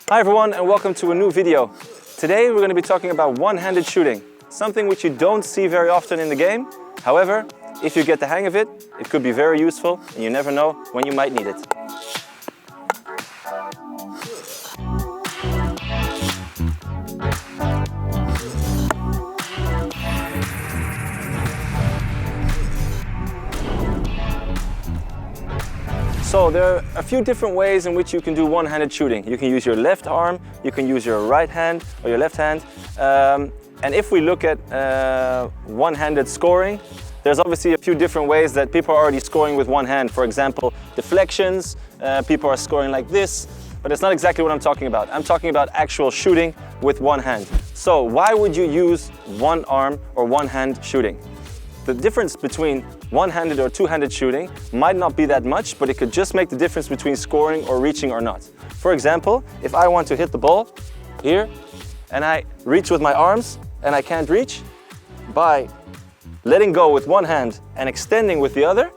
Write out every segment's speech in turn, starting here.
Hi everyone and welcome to a new video. Today we're going to be talking about one-handed shooting, something which you don't see very often in the game. However, if you get the hang of it, it could be very useful and you never know when you might need it. So there are a few different ways in which you can do one-handed shooting. You can use your left arm, you can use your right hand or your left hand. And if we look at one-handed scoring, there's obviously a few different ways that people are already scoring with one hand. For example, deflections, people are scoring like this, but it's not exactly what I'm talking about. I'm talking about actual shooting with one hand. So why would you use one arm or one hand shooting? The difference between one-handed or two-handed shooting might not be that much, but it could just make the difference between scoring or reaching or not. For example, if I want to hit the ball here and I reach with my arms and I can't reach, by letting go with one hand and extending with the other,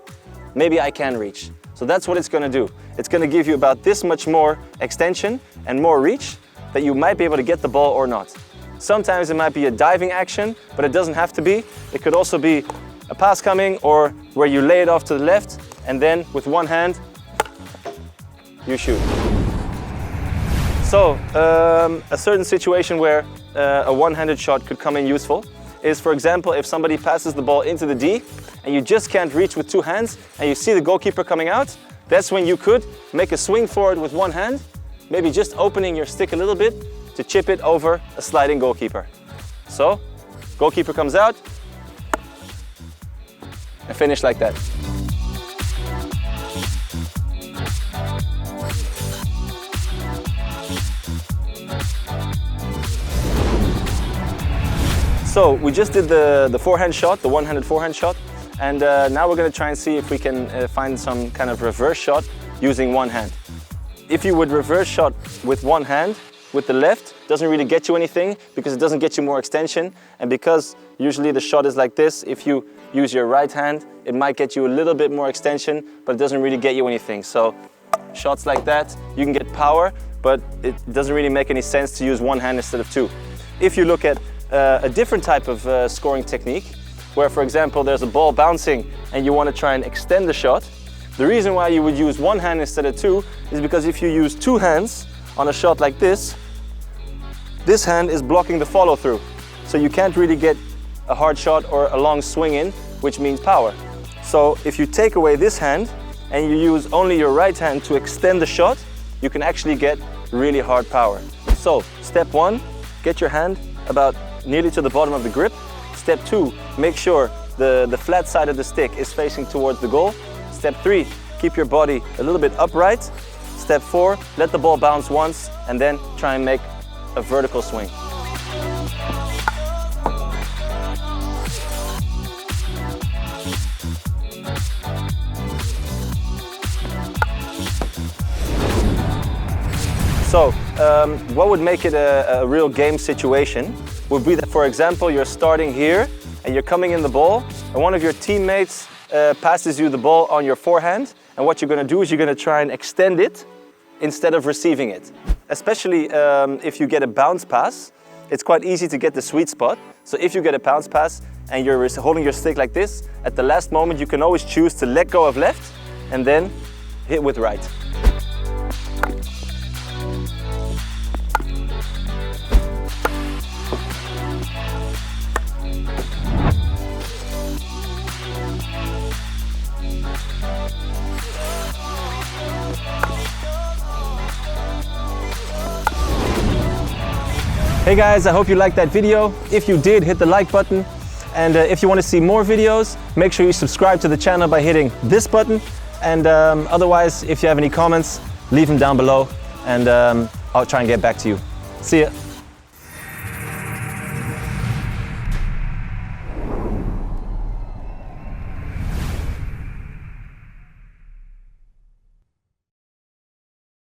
maybe I can reach. So that's what it's going to do. It's going to give you about this much more extension and more reach that you might be able to get the ball or not. Sometimes it might be a diving action, but it doesn't have to be. It could also be a pass coming or where you lay it off to the left and then with one hand you shoot. So a certain situation where a one-handed shot could come in useful is, for example, if somebody passes the ball into the D and you just can't reach with two hands and you see the goalkeeper coming out, that's when you could make a swing forward with one hand, maybe just opening your stick a little bit to chip it over a sliding goalkeeper. So, goalkeeper comes out and finish like that. So we just did the forehand shot, the one-handed forehand shot, and now we're going to try and see if we can find some kind of reverse shot using one hand. If you would reverse shot with one hand, with the left, doesn't really get you anything because it doesn't get you more extension, and because usually the shot is like this, if you use your right hand, it might get you a little bit more extension, but it doesn't really get you anything. So shots like that, you can get power, but it doesn't really make any sense to use one hand instead of two. If you look at a different type of scoring technique, where for example there's a ball bouncing and you want to try and extend the shot, the reason why you would use one hand instead of two is because if you use two hands on a shot like this hand is blocking the follow through. So you can't really get a hard shot or a long swing in, which means power. So if you take away this hand and you use only your right hand to extend the shot, you can actually get really hard power. So step one, get your hand about nearly to the bottom of the grip. Step two, make sure the flat side of the stick is facing towards the goal. Step three, keep your body a little bit upright. Step four, let the ball bounce once and then try and make a vertical swing. So, what would make it a real game situation would be that, for example, you're starting here and you're coming in the ball and one of your teammates passes you the ball on your forehand, and what you're going to do is you're going to try and extend it instead of receiving it. Especially if you get a bounce pass, it's quite easy to get the sweet spot. So if you get a bounce pass and you're holding your stick like this, at the last moment you can always choose to let go of left and then hit with right. Hey guys, I hope you liked that video. If you did, hit the like button. And if you want to see more videos, make sure you subscribe to the channel by hitting this button. And otherwise, if you have any comments, leave them down below and I'll try and get back to you. See ya.